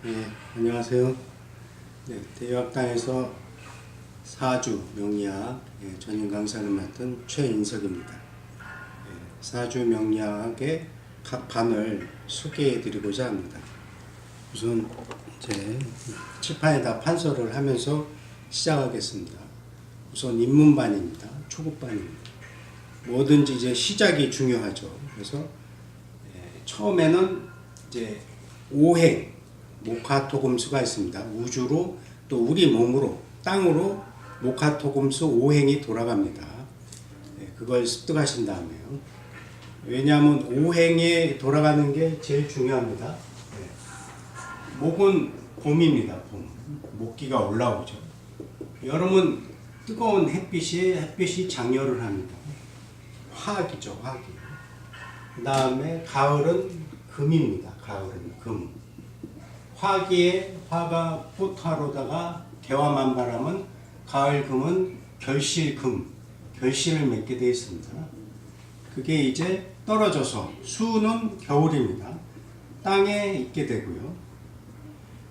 네, 안녕하세요. 네, 대유학당에서 사주 명리학 전임 강사를 맡은 최인석입니다. 사주 명리학의 각 반을 소개해 드리고자 합니다. 우선 이제 칠판에다 판서를 하면서 시작하겠습니다. 우선 입문반입니다. 초급반입니다. 뭐든지 이제 시작이 중요하죠. 그래서 처음에는 이제 오행 목화토금수가 있습니다. 우주로 또 우리 몸으로 땅으로 목화토금수 오행이 돌아갑니다. 그걸 습득하신 다음에요. 왜냐하면 오행에 돌아가는 게 제일 중요합니다. 목은 봄입니다. 봄. 목기가 올라오죠. 여름은 뜨거운 햇빛이 장렬을 합니다. 화기죠, 화기. 그 다음에 가을은 금입니다. 가을은 금. 화기에 화가 포타로다가 개화만발하면 가을 금은 결실금, 결실을 맺게 되어 있습니다. 그게 이제 떨어져서 수는 겨울입니다. 땅에 있게 되고요.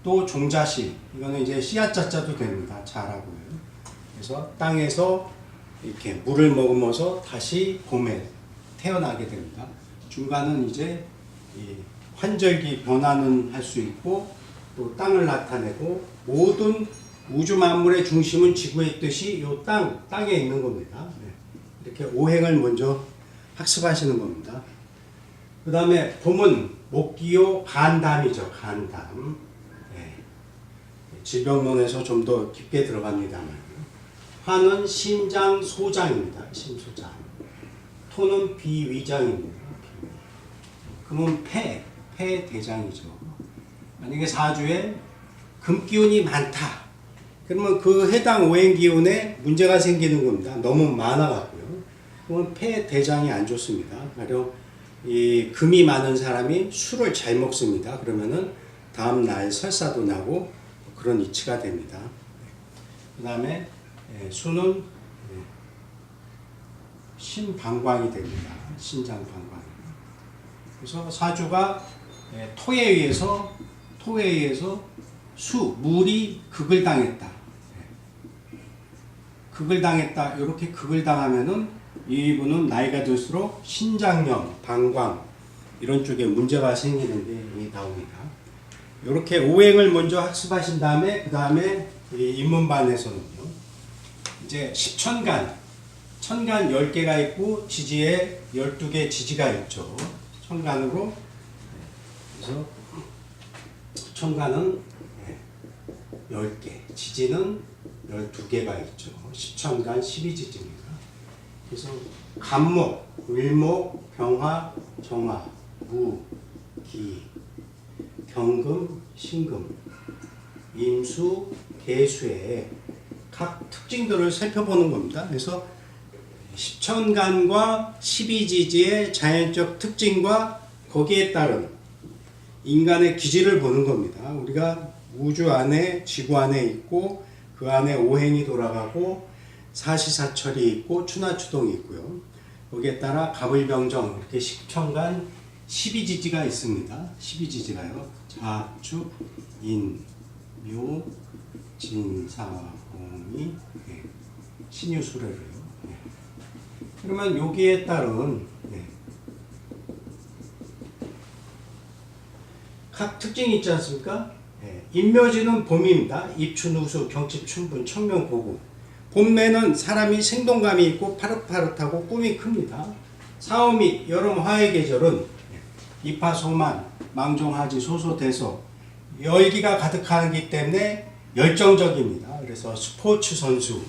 또 종자씨, 이거는 이제 씨앗자자도 됩니다. 자라고요. 그래서 땅에서 이렇게 물을 머금어서 다시 봄에 태어나게 됩니다. 중간은 이제 환절기 변화는 할 수 있고 또 땅을 나타내고 모든 우주 만물의 중심은 지구에 있듯이 이 땅에 있는 겁니다. 이렇게 오행을 먼저 학습하시는 겁니다. 그 다음에 봄은 목기요 간담이죠. 간담. 질병론에서 좀 더 깊게 들어갑니다만 화는 심장 소장입니다. 심소장. 토는 비위장입니다. 금은 폐 대장이죠. 만약에 사주에 금기운이 많다. 그러면 그 해당 오행기운에 문제가 생기는 겁니다. 너무 많아갖고요. 그러면 폐 대장이 안 좋습니다. 가령 이 금이 많은 사람이 술을 잘 먹습니다. 그러면은 다음 날 설사도 나고 그런 이치가 됩니다. 그 다음에 수는 신방광이 됩니다. 신장방광. 그래서 사주가 토에 의해서 물이 극을 당했다. 극을 당했다. 이렇게 극을 당하면은 이분은 나이가 들수록 신장염, 방광 이런 쪽에 문제가 생기는 게 나옵니다. 이렇게 오행을 먼저 학습하신 다음에 그 다음에 입문반에서는요. 이제 십천간 10개가 있고 지지에 12개 지지가 있죠. 천간으로 그래서 천간은 10개, 지지는 12개가 있죠. 십천간 12지지입니다. 그래서 간목, 을목, 병화, 정화, 무, 기, 경금, 신금, 임수, 계수의 각 특징들을 살펴보는 겁니다. 그래서 십천간과 12지지의 자연적 특징과 거기에 따른 인간의 기질을 보는 겁니다. 우리가 우주 안에 지구 안에 있고 그 안에 오행이 돌아가고 사시사철이 있고 추나추동이 있고요. 거기에 따라 갑을병정 이렇게 십천간 12지지가 있습니다. 12지지가요. 자축, 인, 묘, 진, 사, 공이, 신유수래로요. 그러면 여기에 따른 각 특징이 있지 않습니까? 인묘지는 봄입니다. 입춘, 우수, 경칩, 춘분, 청명, 고구. 봄에는 사람이 생동감이 있고 파릇파릇하고 꿈이 큽니다. 사오미, 여름 화의 계절은 이파, 소만, 망종하지, 소소, 대소 열기가 가득하기 때문에 열정적입니다. 그래서 스포츠 선수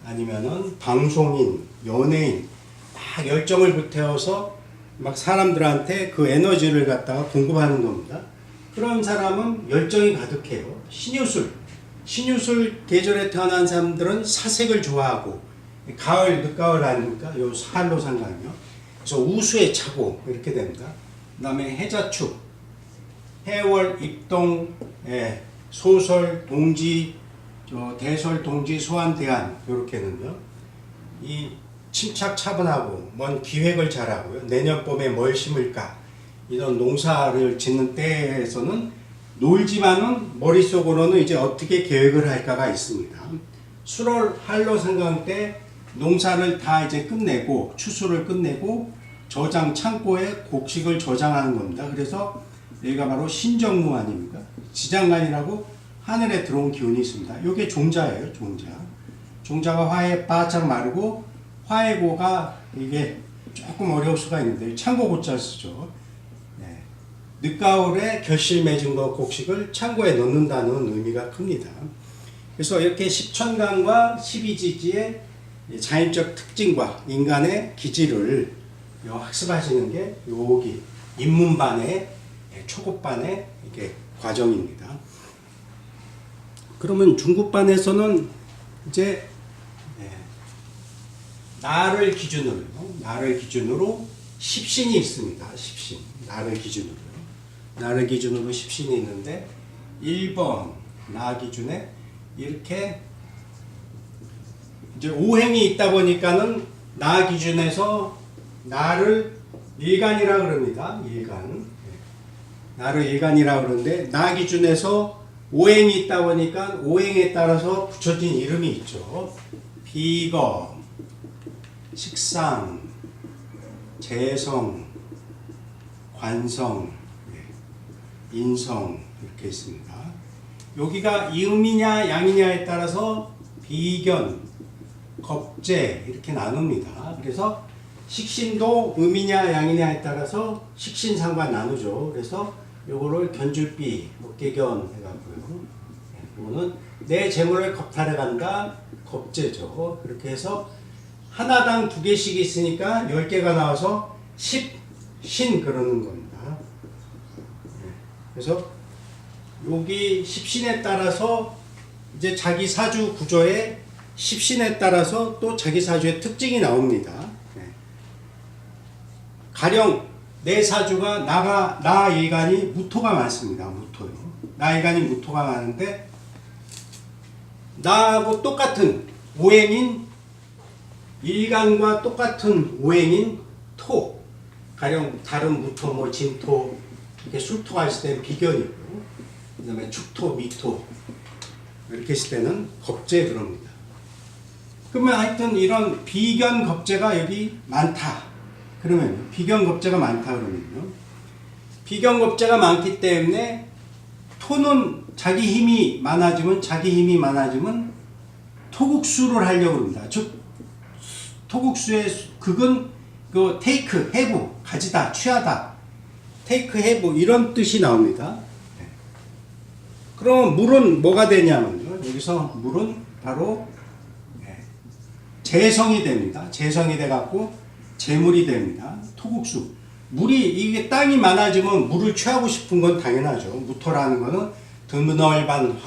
아니면은 방송인, 연예인 막 열정을 불태워서 막 사람들한테 그 에너지를 갖다가 공급하는 겁니다. 그런 사람은 열정이 가득해요. 신유술 계절에 태어난 사람들은 사색을 좋아하고 가을, 늦가을 아닙니까? 요 살로 상관이요. 그래서 우수에 차고 이렇게 됩니다. 그 다음에 해자축, 해월, 입동, 소설, 동지, 대설, 동지, 소환, 대안 이렇게는요. 이 침착 차분하고 먼 기획을 잘하고요. 내년 봄에 뭘 심을까 이런 농사를 짓는 때에서는 놀지만은 머릿속으로는 이제 어떻게 계획을 할까가 있습니다. 수월 한로 상강 때 농사를 다 이제 끝내고 추수를 끝내고 저장 창고에 곡식을 저장하는 겁니다. 그래서 여기가 바로 신정무 아닙니까? 지장간이라고 하늘에 들어온 기운이 있습니다. 이게 종자예요, 종자. 종자가 화에 바짝 마르고 화해고가 이게 조금 어려울 수가 있는데 창고 고자 쓰죠. 네. 늦가을에 결실 맺은 거 곡식을 창고에 넣는다는 의미가 큽니다. 그래서 이렇게 십천간과 십이지지의 자연적 특징과 인간의 기질을 학습하시는 게 여기 입문반의 초급반의 이게 과정입니다. 그러면 중급반에서는 이제 나를 기준으로 십신이 있습니다. 십신. 나를 기준으로 십신이 있는데 1번 나 기준에 이렇게 이제 오행이 있다 보니까는 나 기준에서 나를 일간이라 그럽니다. 일간. 나를 일간이라 그러는데 나 기준에서 오행이 있다 보니까 오행에 따라서 붙여진 이름이 있죠. 비검, 식상, 재성, 관성, 인성 이렇게 있습니다. 여기가 이음이냐 양이냐에 따라서 비견, 겁재 이렇게 나눕니다. 그래서 식신도 음이냐 양이냐에 따라서 식신상과 나누죠. 그래서 요거를 견줄비, 목계견 해갖고요. 이거는 내 재물을 겁탈해 간다, 겁재죠. 그렇게 해서 하나당 2개씩 있으니까 10개가 나와서 10신 그러는 겁니다. 그래서 여기 10신에 따라서 이제 자기 사주 구조에 10신에 따라서 또 자기 사주의 특징이 나옵니다. 가령 내 사주가 나 일간이 무토가 많습니다. 무토요. 나 일간이 무토가 많은데 나하고 똑같은 오행인 일간과 똑같은 오행인 토. 가령 다른 무토, 뭐 진토, 이렇게 술토가 있을 때는 비견이고, 그 다음에 축토, 미토 이렇게 있을 때는 겁재 그럽니다. 그러면 하여튼 이런 비견 겁재가 여기 많다. 그러면 비견 겁재가 많다 그러면요. 비견 겁재가 많기 때문에 토는 자기 힘이 많아지면 토국수를 하려고 합니다. 즉 토국수의 극은 그 테이크, 해부, 가지다, 취하다, 테이크, 해부 이런 뜻이 나옵니다. 그럼 물은 뭐가 되냐면요. 여기서 물은 바로 재성이 됩니다. 재성이 돼갖고 재물이 됩니다. 토국수. 물이 이게 땅이 많아지면 물을 취하고 싶은 건 당연하죠. 무토라는 거는 드넓은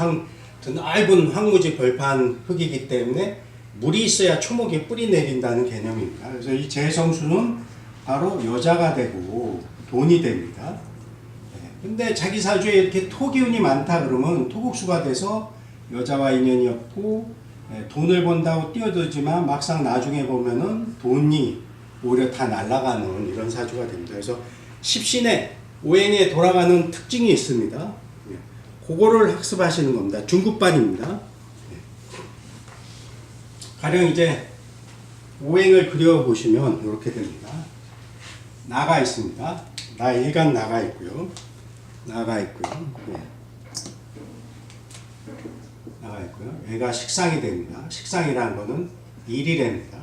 황무지 벌판 흙이기 때문에 물이 있어야 초목에 뿌리 내린다는 개념입니다. 그래서 이 재성수는 바로 여자가 되고 돈이 됩니다. 근데 자기 사주에 이렇게 토기운이 많다 그러면 토국수가 돼서 여자와 인연이 없고 돈을 번다고 뛰어들지만 막상 나중에 보면은 돈이 오히려 다 날아가는 이런 사주가 됩니다. 그래서 십신의 오행에 돌아가는 특징이 있습니다. 그거를 학습하시는 겁니다. 중급반입니다. 가령 이제 오행을 그려보시면 이렇게 됩니다. 나가 있습니다. 나 일간 나가 있고요. 나가 있고요. 얘가 식상이 됩니다. 식상이라는 거는 일이 됩니다.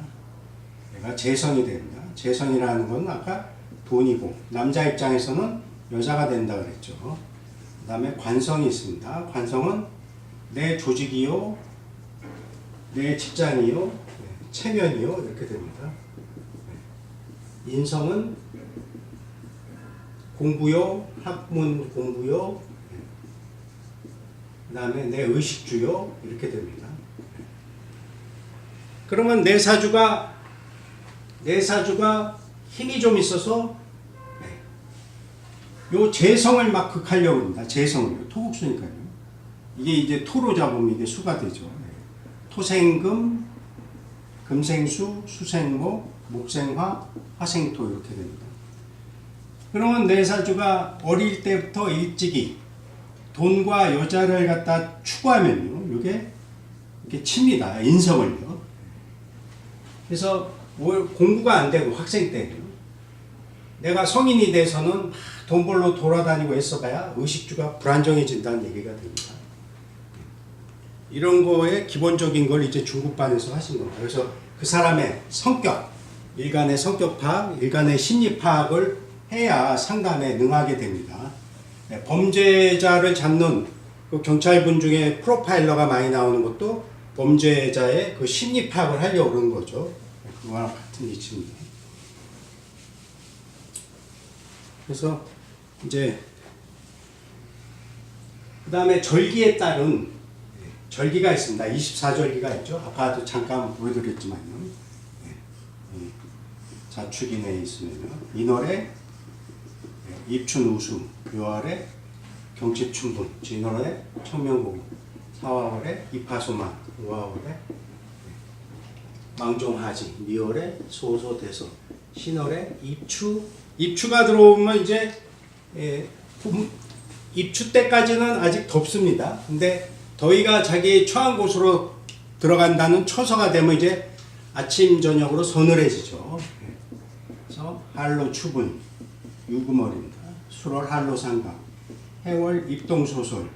얘가 재성이 됩니다. 재성이라는 건 아까 돈이고 남자 입장에서는 여자가 된다 그랬죠. 그 다음에 관성이 있습니다. 관성은 내 조직이요, 내 직장이요, 체면이요 이렇게 됩니다. 인성은 공부요, 학문 공부요, 그 다음에 내 의식주요 이렇게 됩니다. 그러면 내 사주가 힘이 좀 있어서 요 재성을 막 극하려고 합니다. 재성을. 토국수니까요. 이게 이제 토로 잡으면 이게 수가 되죠. 토생금, 금생수, 수생목, 목생화, 화생토 이렇게 됩니다. 그러면 내 사주가 어릴 때부터 일찍이 돈과 여자를 갖다 추구하면요, 이게 칩니다. 인성을요. 그래서 공부가 안 되고 학생 때는요, 내가 성인이 돼서는 막 돈 벌러 돌아다니고 애써봐야 의식주가 불안정해진다는 얘기가 됩니다. 이런 거에 기본적인 걸 이제 중급반에서 하신 겁니다. 그래서 그 사람의 성격, 일간의 성격 파악, 일간의 심리 파악을 해야 상담에 능하게 됩니다. 범죄자를 잡는 그 경찰분 중에 프로파일러가 많이 나오는 것도 범죄자의 그 심리 파악을 하려고 그러는 거죠. 그거랑 같은 이치입니다. 그래서 이제 그 다음에 절기에 따른 절기가 있습니다. 24절기가 있죠. 아까도 잠깐 보여드렸지만요. 자축인에 있으면요. 인월에 입춘우수, 묘월에 경칩춘분, 진월에 청명고구, 사화월에 입하소만, 오화월에 망종하지, 미월에 소소대소, 신월에 입추가 들어오면 이제 입추 때까지는 아직 덥습니다. 근데 더위가 자기 처한 곳으로 들어간다는 처서가 되면 이제 아침 저녁으로 서늘해지죠. 그래서 한로 추분, 유구월입니다. 수월 한로 상강, 해월 입동소설,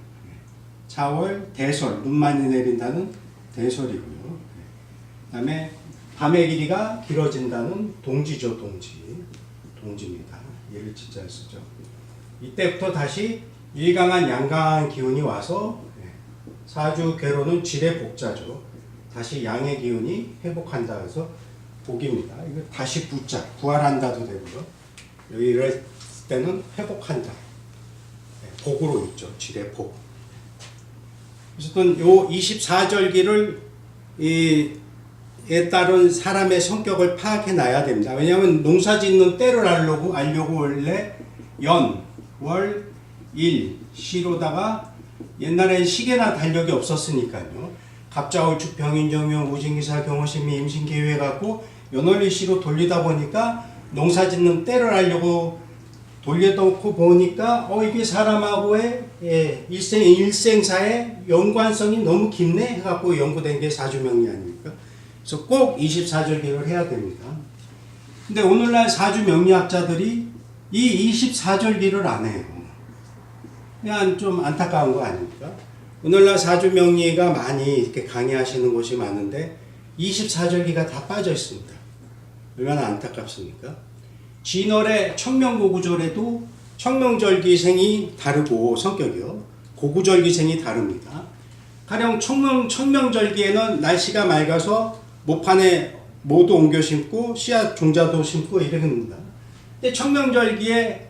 자월 대설, 눈 많이 내린다는 대설이고요. 그 다음에 밤의 길이가 길어진다는 동지죠. 동지입니다. 얘를 진짜 쓰죠. 이때부터 다시 일강한 양강한 기운이 와서 사주 괴로는 질의 복자죠. 다시 양의 기운이 회복한다 해서 복입니다. 이거 다시 부자, 부활한다도 되고요. 여기 이럴 때는 회복한다. 복으로 있죠. 질의 복. 어쨌든 요 24절기를 에 따른 사람의 성격을 파악해 놔야 됩니다. 왜냐하면 농사 짓는 때를 알려고 원래 연, 월, 일, 시로다가 옛날엔 시계나 달력이 없었으니까요. 갑자월축 병인정명 우진기사 경호신미 임신기회 갖고 연월일시로 돌리다 보니까 농사 짓는 때를 알려고 돌려놓고 보니까 이게 사람하고의 일생사의 연관성이 너무 깊네 해갖고 연구된 게 사주명리 아닙니까? 그래서 꼭 24절기를 해야 됩니다. 근데 오늘날 사주명리학자들이 이 24절기를 안 해요. 그냥 좀 안타까운 거 아닙니까? 오늘날 사주명리가 많이 이렇게 강의하시는 곳이 많은데 24절기가 다 빠져 있습니다. 얼마나 안타깝습니까? 진월의 청명고구절에도 청명절기생이 다르고 성격이요. 고구절기생이 다릅니다. 가령 청명절기에는 날씨가 맑아서 모판에 모도 옮겨 심고 씨앗 종자도 심고 이렇게 합니다. 근데 청명절기에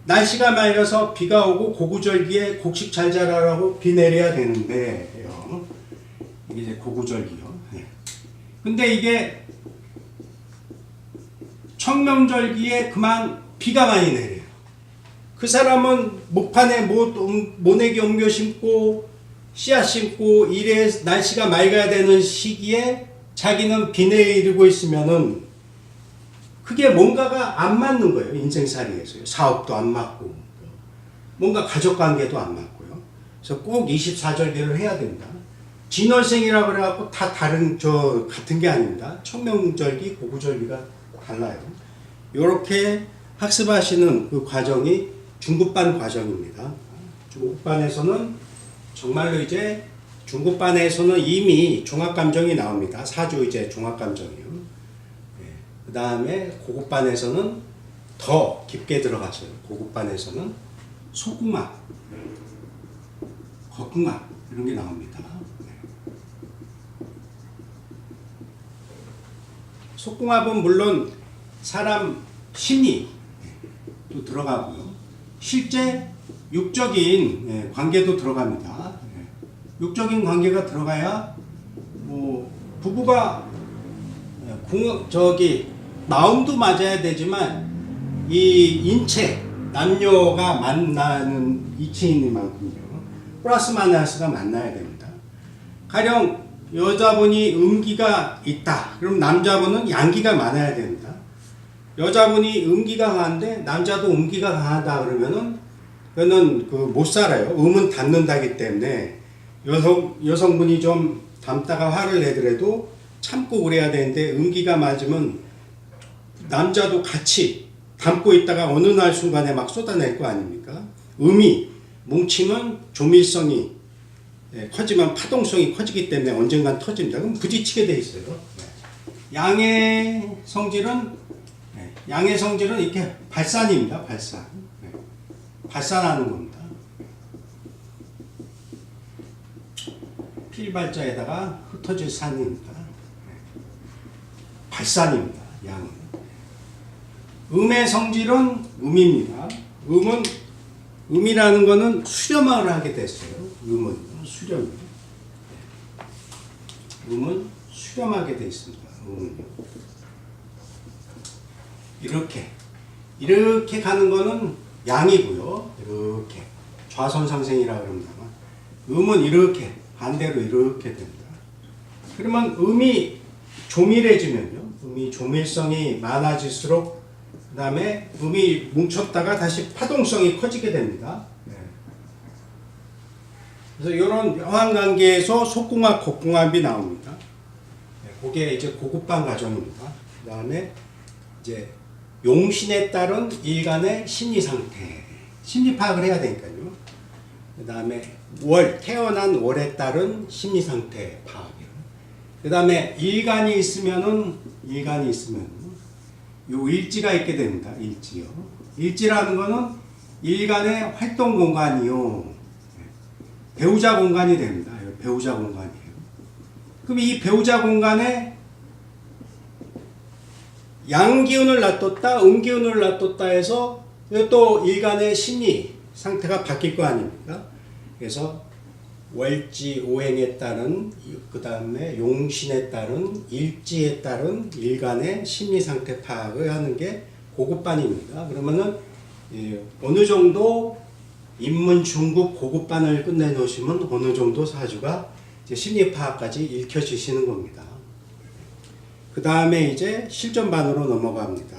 날씨가 맑아서 비가 오고 고구절기에 곡식 잘 자라라고 비 내려야 되는데요. 이게 이제 고구절기요. 근데 이게 청명절기에 그만 비가 많이 내려요. 그 사람은 목판에 모내기 옮겨 심고 씨앗 심고 이래 날씨가 맑아야 되는 시기에 자기는 비 내리고 있으면은 그게 뭔가가 안 맞는 거예요. 인생살이에서요. 사업도 안 맞고 뭔가 가족관계도 안 맞고요. 그래서 꼭 24절기를 해야 된다. 진월생이라고 그래갖고 다 같은 게 아닙니다. 청명절기, 고구절기가 달라요. 이렇게 학습하시는 그 과정이 중급반 과정입니다. 중급반에서는 정말로 이제 중급반에서는 이미 종합감정이 나옵니다. 사주 이제 종합감정이요. 그 다음에 고급반에서는 더 깊게 들어가서요. 고급반에서는 소궁합, 겉궁합 이런 게 나옵니다. 속궁합은 물론 사람 심리도 들어가고요. 실제 육적인 관계도 들어갑니다. 육적인 관계가 들어가야 뭐 부부가 마음도 맞아야 되지만 이 인체 남녀가 만나는 이치인 만큼요. 플러스 마이너스가 만나야 됩니다. 가령 여자분이 음기가 있다. 그럼 남자분은 양기가 많아야 됩니다. 여자분이 음기가 강한데 남자도 음기가 강하다 그러면은 그거는 그 못 살아요. 음은 닮는다기 때문에 여성분이 좀 닮다가 화를 내더라도 참고 그래야 되는데 음기가 맞으면 남자도 같이 담고 있다가 어느 날 순간에 막 쏟아낼 거 아닙니까? 음이 뭉치면 조밀성이 커지면 파동성이 커지기 때문에 언젠간 터집니다. 그럼 부딪히게 돼 있어요. 양의 성질은 이렇게 발산입니다. 발산. 발산하는 겁니다. 필발자에다가 흩어질 산입니다. 발산입니다. 양은. 음의 성질은 음입니다. 음이라는 거는 수렴을 하게 됐어요. 음은 수렴하게 되어 있습니다. 이렇게 가는 거는 양이고요. 이렇게 좌선상생이라 그럽니다만 음은 이렇게 반대로 이렇게 됩니다. 그러면 음이 조밀해지면요. 음이 조밀성이 많아질수록 그 다음에 음이 뭉쳤다가 다시 파동성이 커지게 됩니다. 그래서 이런 여한관계에서 속궁합, 겉궁합이 나옵니다. 그게 이제 고급반 과정입니다. 그 다음에 이제 용신에 따른 일간의 심리 상태, 심리 파악을 해야 되니까요. 그 다음에 태어난 월에 따른 심리 상태 파악이요. 그 다음에 일간이 있으면 요 일지가 있게 됩니다. 일지요. 일지라는 거는 일간의 활동 공간이요. 배우자 공간이 됩니다. 배우자 공간이에요. 그럼 이 배우자 공간에 양기운을 놔뒀다, 음기운을 놔뒀다 해서 또 일간의 심리 상태가 바뀔 거 아닙니까? 그래서 월지 오행에 따른, 그 다음에 용신에 따른, 일지에 따른 일간의 심리 상태 파악을 하는 게 고급반입니다. 그러면은 어느 정도 인문 중급 고급반을 끝내 놓으시면 어느 정도 사주가 이제 심리 파악까지 읽혀지시는 겁니다. 그 다음에 이제 실전반으로 넘어갑니다.